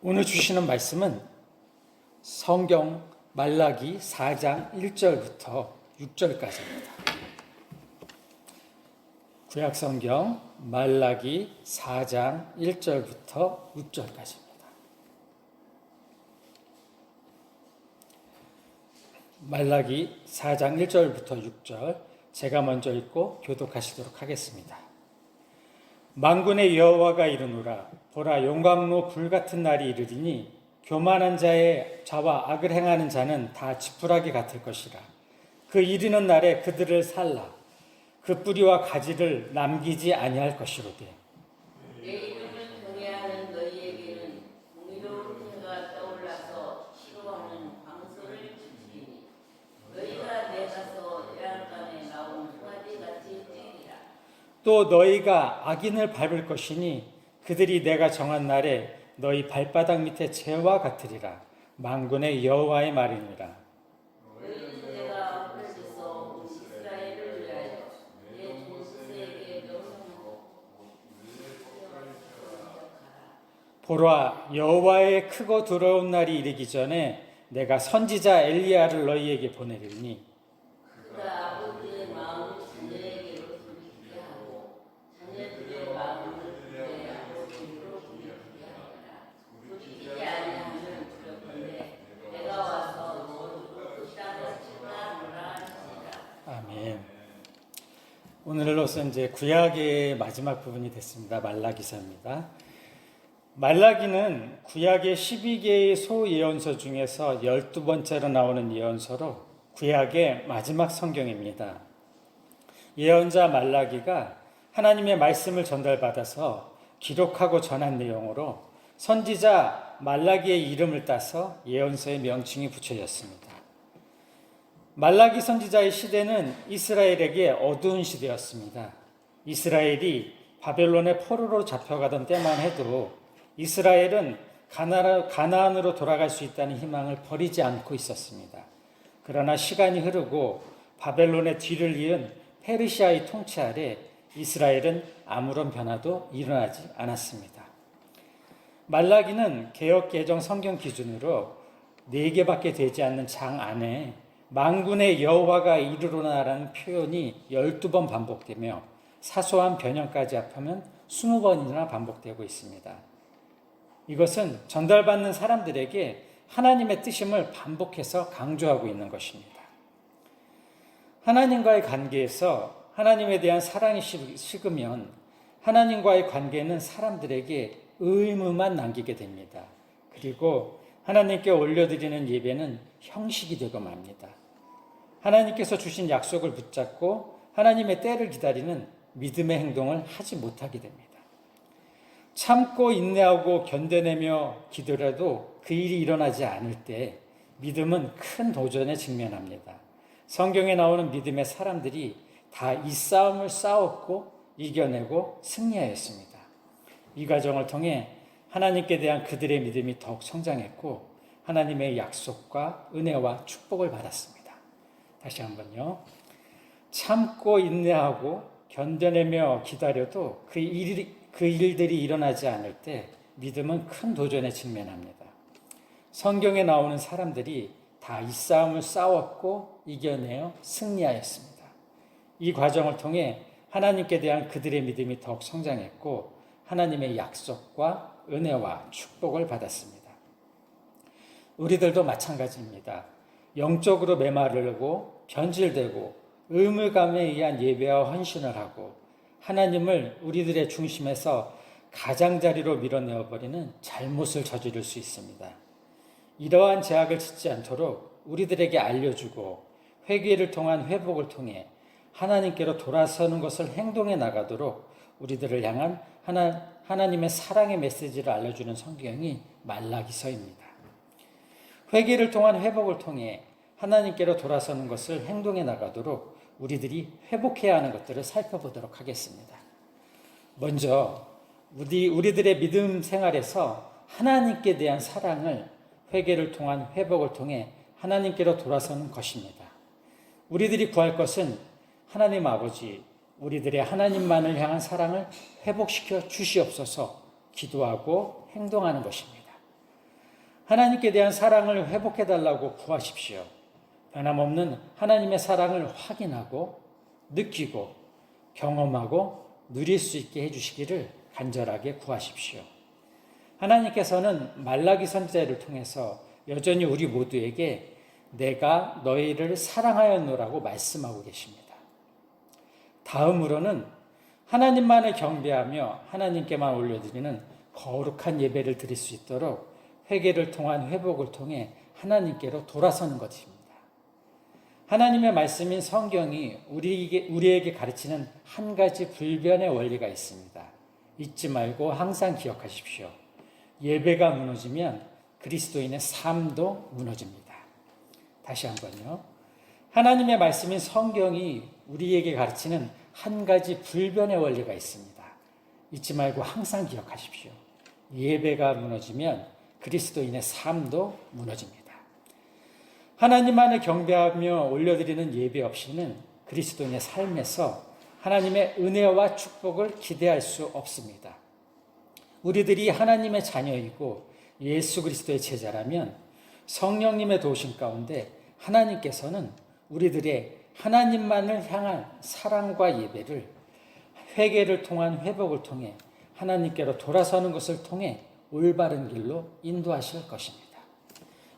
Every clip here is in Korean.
오늘 주시는 말씀은 성경 말라기 4장 1절부터 6절까지입니다. 구약성경 말라기 4장 1절부터 6절까지입니다. 말라기 4장 1절부터 6절 제가 먼저 읽고 교독하시도록 하겠습니다. 만군의 여호와가 이르노라. 보라, 용광로 불같은 날이 이르리니 교만한 자와 악을 행하는 자는 다 지푸라기 같을 것이라. 그 이르는 날에 그들을 살라. 그 뿌리와 가지를 남기지 아니할 것이로되. 내 이름을 경외하는 너희에게는 공의로운 해가 떠올라서 싫어하는 광소를 주시리니 너희가 내가서 애안간에 나온 송아지 같이 뛰리라. 또 너희가 악인을 밟을 것이니 그들이 내가 정한 날에 너희 발바닥 밑에 재와 같으리라. 만군의 여호와의 말이니라. 너희는 내가 하늘에서 온 이스라엘을 위하여 내 조수에게 명령하고 보라, 여호와의 크고 두려운 날이 이르기 전에 내가 선지자 엘리야를 너희에게 보내리니 그가 아버지의 마음을 자녀에게로 돌리게 하고 자녀들의 마음을 내 아버지로 돌리게 하리라. 돌이키지 아니하면 두렵건대 내가 와서 너를 그 땅을 칠까 하시리라. 아멘. 오늘로서 이제 구약의 마지막 부분이 됐습니다. 말라기서입니다. 말라기는 구약의 12개의 소예언서 중에서 12번째로 나오는 예언서로 구약의 마지막 성경입니다. 예언자 말라기가 하나님의 말씀을 전달받아서 기록하고 전한 내용으로 선지자 말라기의 이름을 따서 예언서의 명칭이 붙여졌습니다. 말라기 선지자의 시대는 이스라엘에게 어두운 시대였습니다. 이스라엘이 바벨론의 포로로 잡혀가던 때만 해도 이스라엘은 가나안으로 돌아갈 수 있다는 희망을 버리지 않고 있었습니다. 그러나 시간이 흐르고 바벨론의 뒤를 이은 페르시아의 통치 아래 이스라엘은 아무런 변화도 일어나지 않았습니다. 말라기는 개역개정 성경 기준으로 4개밖에 되지 않는 장 안에 만군의 여호와가 이르로나라는 표현이 12번 반복되며 사소한 변형까지 합하면 20번이나 반복되고 있습니다. 이것은 전달받는 사람들에게 하나님의 뜻임을 반복해서 강조하고 있는 것입니다. 하나님과의 관계에서 하나님에 대한 사랑이 식으면 하나님과의 관계는 사람들에게 의무만 남기게 됩니다. 그리고 하나님께 올려드리는 예배는 형식이 되고 맙니다. 하나님께서 주신 약속을 붙잡고 하나님의 때를 기다리는 믿음의 행동을 하지 못하게 됩니다. 참고 인내하고 견뎌내며 기도해도 그 일이 일어나지 않을 때 믿음은 큰 도전에 직면합니다. 성경에 나오는 믿음의 사람들이 다 이 싸움을 싸웠고 이겨내고 승리하였습니다. 이 과정을 통해 하나님께 대한 그들의 믿음이 더욱 성장했고 하나님의 약속과 은혜와 축복을 받았습니다. 다시 한번요. 참고 인내하고 견뎌내며 기다려도 그 일들이 일어나지 않을 때 믿음은 큰 도전에 직면합니다. 성경에 나오는 사람들이 다 이 싸움을 싸웠고 이겨내어 승리하였습니다. 이 과정을 통해 하나님께 대한 그들의 믿음이 더욱 성장했고 하나님의 약속과 은혜와 축복을 받았습니다. 우리들도 마찬가지입니다. 영적으로 메마르고 변질되고 의무감에 의한 예배와 헌신을 하고 하나님을 우리들의 중심에서 가장자리로 밀어내어버리는 잘못을 저지를 수 있습니다. 이러한 제약을 짓지 않도록 우리들에게 알려주고 회개를 통한 회복을 통해 하나님께로 돌아서는 것을 행동해 나가도록 우리들을 향한 하나님의 사랑의 메시지를 알려주는 성경이 말라기서입니다. 회개를 통한 회복을 통해 하나님께로 돌아서는 것을 행동해 나가도록 우리들이 회복해야 하는 것들을 살펴보도록 하겠습니다. 먼저 우리들의 믿음 생활에서 하나님께 대한 사랑을 회개를 통한 회복을 통해 하나님께로 돌아서는 것입니다. 우리들이 구할 것은 하나님 아버지, 우리들의 하나님만을 향한 사랑을 회복시켜 주시옵소서 기도하고 행동하는 것입니다. 하나님께 대한 사랑을 회복해달라고 구하십시오. 변함없는 하나님의 사랑을 확인하고 느끼고 경험하고 누릴 수 있게 해주시기를 간절하게 구하십시오. 하나님께서는 말라기 선지자를 통해서 여전히 우리 모두에게 내가 너희를 사랑하였노라고 말씀하고 계십니다. 다음으로는 하나님만을 경배하며 하나님께만 올려드리는 거룩한 예배를 드릴 수 있도록 회개를 통한 회복을 통해 하나님께로 돌아서는 것입니다. 하나님의 말씀인 성경이 우리에게 가르치는 한 가지 불변의 원리가 있습니다. 잊지 말고 항상 기억하십시오. 예배가 무너지면 그리스도인의 삶도 무너집니다. 다시 한번요. 하나님의 말씀인 성경이 우리에게 가르치는 한 가지 불변의 원리가 있습니다. 잊지 말고 항상 기억하십시오. 예배가 무너지면 그리스도인의 삶도 무너집니다. 하나님만을 경배하며 올려드리는 예배 없이는 그리스도인의 삶에서 하나님의 은혜와 축복을 기대할 수 없습니다. 우리들이 하나님의 자녀이고 예수 그리스도의 제자라면 성령님의 도우심 가운데 하나님께서는 우리들의 하나님만을 향한 사랑과 예배를 회개를 통한 회복을 통해 하나님께로 돌아서는 것을 통해 올바른 길로 인도하실 것입니다.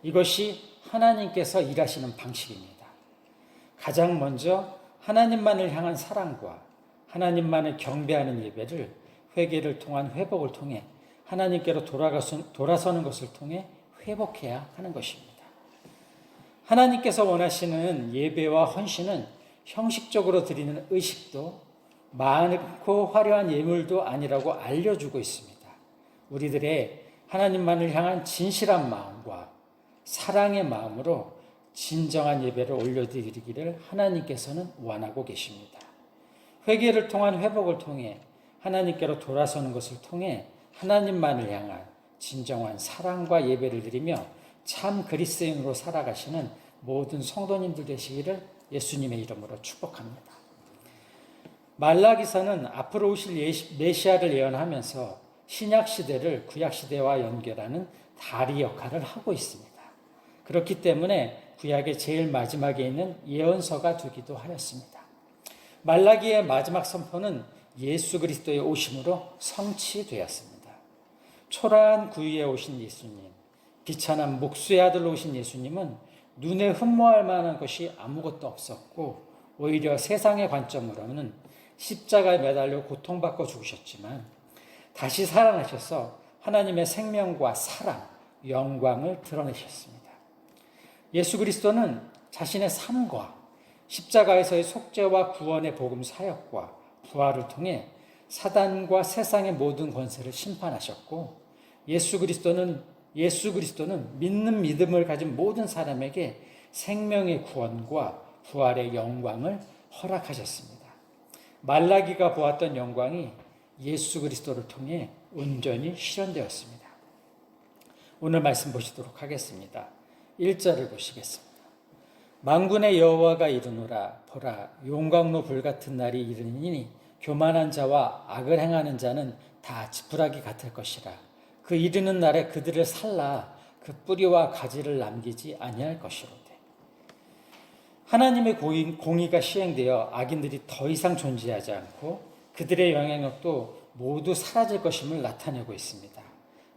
이것이 하나님께서 일하시는 방식입니다. 가장 먼저 하나님만을 향한 사랑과 하나님만을 경배하는 예배를 회개를 통한 회복을 통해 하나님께로 돌아서는 것을 통해 회복해야 하는 것입니다. 하나님께서 원하시는 예배와 헌신은 형식적으로 드리는 의식도 많고 화려한 예물도 아니라고 알려주고 있습니다. 우리들의 하나님만을 향한 진실한 마음과 사랑의 마음으로 진정한 예배를 올려드리기를 하나님께서는 원하고 계십니다. 회개를 통한 회복을 통해 하나님께로 돌아서는 것을 통해 하나님만을 향한 진정한 사랑과 예배를 드리며 참 그리스도인으로 살아가시는 모든 성도님들 되시기를 예수님의 이름으로 축복합니다. 말라기서는 앞으로 오실 메시아를 예언하면서 신약 시대를 구약 시대와 연결하는 다리 역할을 하고 있습니다. 그렇기 때문에 구약의 제일 마지막에 있는 예언서가 되기도 하였습니다. 말라기의 마지막 선포는 예수 그리스도의 오심으로 성취되었습니다. 초라한 구유에 오신 예수님, 비천한 목수의 아들로 오신 예수님은 눈에 흠모할 만한 것이 아무것도 없었고 오히려 세상의 관점으로는 십자가에 매달려 고통받고 죽으셨지만 다시 살아나셔서 하나님의 생명과 사랑, 영광을 드러내셨습니다. 예수 그리스도는 자신의 삶과 십자가에서의 속죄와 구원의 복음 사역과 부활을 통해 사단과 세상의 모든 권세를 심판하셨고 예수 그리스도는 믿는 믿음을 가진 모든 사람에게 생명의 구원과 부활의 영광을 허락하셨습니다. 말라기가 보았던 영광이 예수 그리스도를 통해 온전히 실현되었습니다. 오늘 말씀 보시도록 하겠습니다. 1절을 보시겠습니다. 만군의 여호와가 이르노라 보라 용광로 불같은 날이 이르니니 교만한 자와 악을 행하는 자는 다 지푸라기 같을 것이라. 그 이르는 날에 그들을 살라 그 뿌리와 가지를 남기지 아니할 것이로되. 하나님의 공의가 시행되어 악인들이 더 이상 존재하지 않고 그들의 영향력도 모두 사라질 것임을 나타내고 있습니다.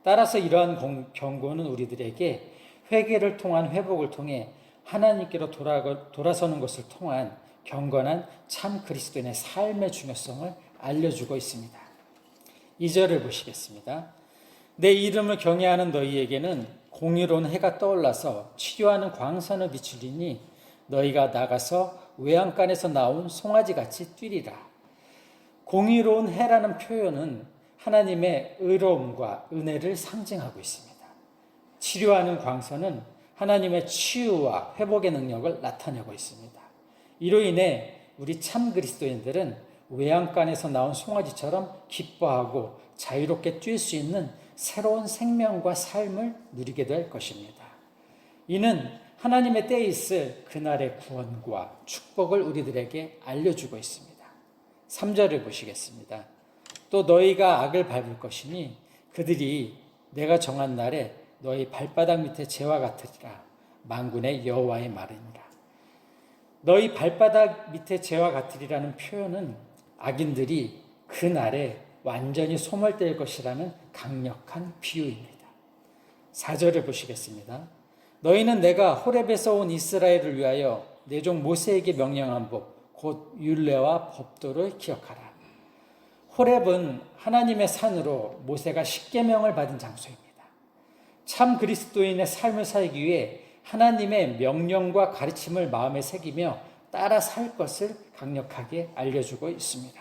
따라서 이러한 경고는 우리들에게 회개를 통한 회복을 통해 하나님께로 돌아서는 것을 통한 경건한 참 그리스도인의 삶의 중요성을 알려주고 있습니다. 2절을 보시겠습니다. 내 이름을 경외하는 너희에게는 공의로운 해가 떠올라서 치료하는 광선을 비추리니 너희가 나가서 외양간에서 나온 송아지같이 뛰리라. 공의로운 해라는 표현은 하나님의 의로움과 은혜를 상징하고 있습니다. 치료하는 광선은 하나님의 치유와 회복의 능력을 나타내고 있습니다. 이로 인해 우리 참 그리스도인들은 외양간에서 나온 송아지처럼 기뻐하고 자유롭게 뛸 수 있는 새로운 생명과 삶을 누리게 될 것입니다. 이는 하나님의 때에 있을 그날의 구원과 축복을 우리들에게 알려주고 있습니다. 3절을 보시겠습니다. 또 너희가 악을 밟을 것이니 그들이 내가 정한 날에 너희 발바닥 밑에 재와 같으리라. 만군의 여호와의 말이니라. 너희 발바닥 밑에 재와 같으리라는 표현은 악인들이 그날에 완전히 소멸될 것이라는 강력한 비유입니다. 4절을 보시겠습니다. 너희는 내가 호렙에서 온 이스라엘을 위하여 내 종 모세에게 명령한 법, 곧 율례와 법도를 기억하라. 호렙은 하나님의 산으로 모세가 십계명을 받은 장소입니다. 참 그리스도인의 삶을 살기 위해 하나님의 명령과 가르침을 마음에 새기며 따라 살 것을 강력하게 알려주고 있습니다.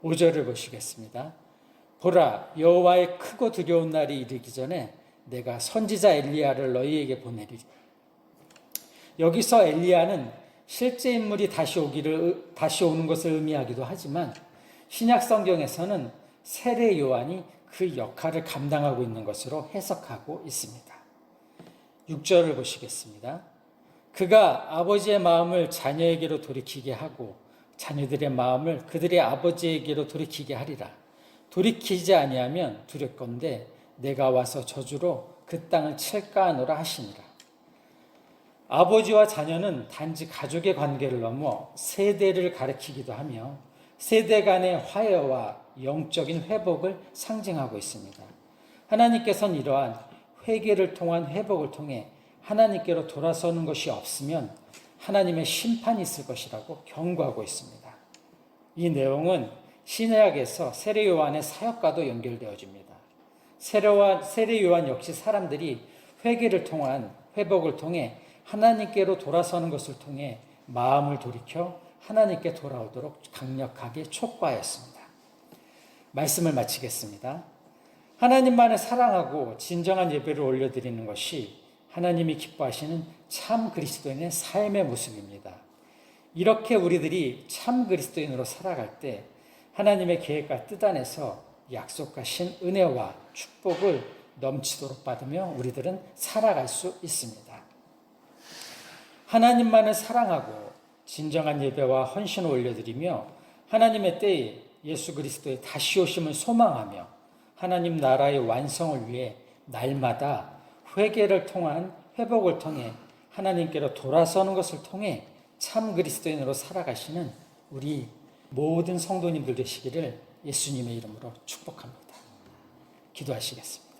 5절을 보시겠습니다. 보라, 여호와의 크고 두려운 날이 이르기 전에 내가 선지자 엘리야를 너희에게 보내리리. 여기서 엘리야는 실제 인물이 다시 오는 것을 의미하기도 하지만 신약 성경에서는 세례 요한이 그 역할을 감당하고 있는 것으로 해석하고 있습니다. 6절을 보시겠습니다. 그가 아버지의 마음을 자녀에게로 돌이키게 하고 자녀들의 마음을 그들의 아버지에게로 돌이키게 하리라. 돌이키지 아니하면 두렵건대 내가 와서 저주로 그 땅을 칠까 하노라 하시니라. 아버지와 자녀는 단지 가족의 관계를 넘어 세대를 가리키기도 하며 세대 간의 화해와 영적인 회복을 상징하고 있습니다. 하나님께서는 이러한 회개를 통한 회복을 통해 하나님께로 돌아서는 것이 없으면 하나님의 심판이 있을 것이라고 경고하고 있습니다. 이 내용은 신약에서 세례 요한의 사역과도 연결되어집니다. 세례 요한 역시 사람들이 회개를 통한 회복을 통해 하나님께로 돌아서는 것을 통해 마음을 돌이켜 하나님께 돌아오도록 강력하게 촉구하였습니다. 말씀을 마치겠습니다. 하나님만을 사랑하고 진정한 예배를 올려드리는 것이 하나님이 기뻐하시는 참 그리스도인의 삶의 모습입니다. 이렇게 우리들이 참 그리스도인으로 살아갈 때 하나님의 계획과 뜻 안에서 약속하신 은혜와 축복을 넘치도록 받으며 우리들은 살아갈 수 있습니다. 하나님만을 사랑하고 진정한 예배와 헌신을 올려드리며 하나님의 때에 예수 그리스도의 다시 오심을 소망하며 하나님 나라의 완성을 위해 날마다 회개를 통한 회복을 통해 하나님께로 돌아서는 것을 통해 참 그리스도인으로 살아가시는 우리 모든 성도님들 되시기를 예수님의 이름으로 축복합니다. 기도하시겠습니다.